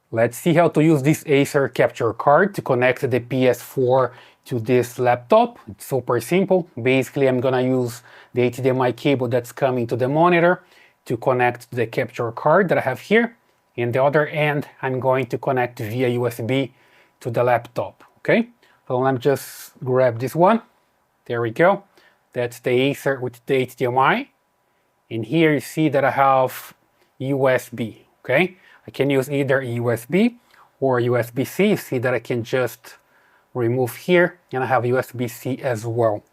Let's see how to use this Acer Capture Card to connect the PS4 to this laptop. It's super simple. Basically, I'm gonna use the HDMI cable that's coming to the monitor to connect the capture card that I have here. In the other end, I'm going to connect via USB to the laptop, okay? So let me just grab this one. There we go. That's the Acer with the HDMI. And here you see that I have USB, okay? I can use either USB or USB-C. You see that I can just remove here, and I have USB-C as well.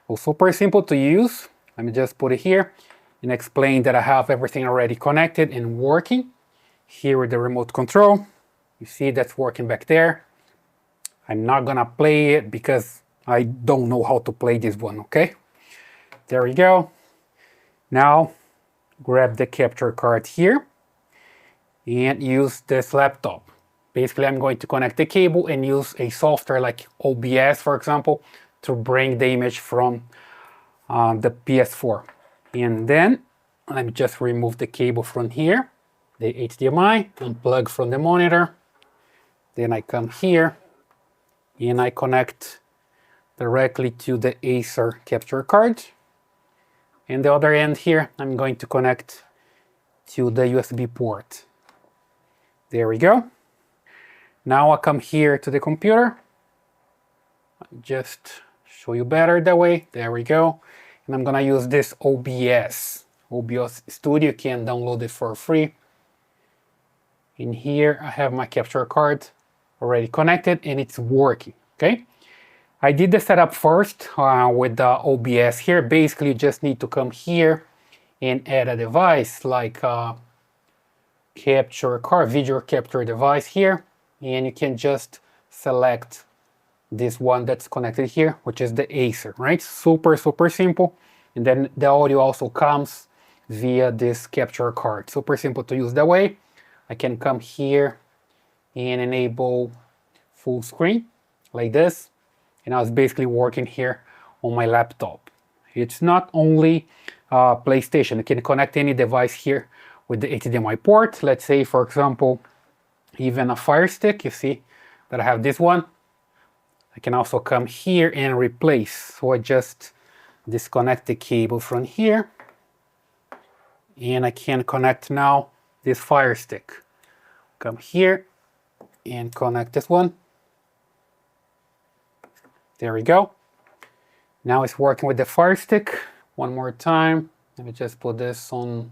Well, super simple to use. Let me just put it here and explain that I have everything already connected and working. Here with the remote control, you see that's working back there. I'm not gonna play it because I don't know how to play this one, okay? There we go. Now, grab the capture card here and use this laptop. Basically, I'm going to connect the cable and use a software like OBS, for example, to bring the image from the PS4. And then, let me just remove the cable from here, the HDMI, unplug from the monitor. Then I come here and I connect directly to the Acer Capture Card. And the other end here, I'm going to connect to the USB port. There we go. Now I come here to the computer. Just show you better that way. There we go. And I'm gonna use this OBS. OBS Studio, you can download it for free. In here I have my capture card already connected and it's working, okay? I did the setup first with the OBS here. Basically, you just need to come here and add a device like capture card, video capture device here, and you can just select this one that's connected here, which is the Acer, right? Super simple. And then the audio also comes via this capture card. Super simple to use that way. I can come here and enable full screen like this. And I was basically working here on my laptop. It's not only PlayStation. You can connect any device here with the HDMI port. Let's say, for example, even a Fire Stick. You see that I have this one. I can also come here and replace. So I just disconnect the cable from here. And I can connect now this Fire Stick. Come here and connect this one. There we go. Now it's working with the Fire Stick. One more time. Let me just put this on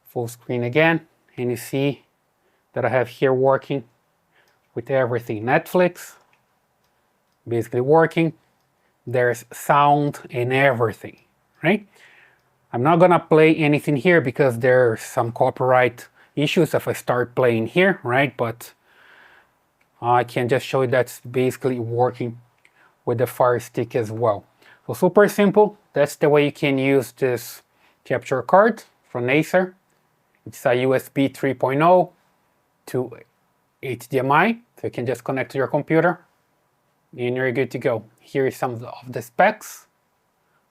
full screen again. And you see that I have here working with everything. Netflix, basically working. There's sound and everything, right? I'm not gonna play anything here because there's some copyright issues if I start playing here, right? But I can just show you that's basically working with the Fire Stick as well. So super simple. That's the way you can use this capture card from Acer. It's a USB 3.0 to HDMI. So you can just connect to your computer and you're good to go. Here is some of the specs.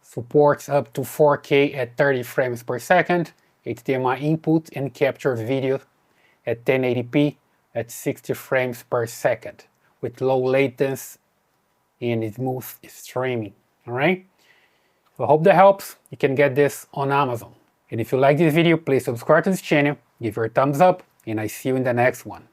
Supports up to 4K at 30 frames per second. HDMI input and capture video at 1080p at 60 frames per second with low latency and smooth streaming. All right, so I hope that helps. You can get this on Amazon. And if you like this video, please subscribe to this channel, give your a thumbs up, and I see you in the next one.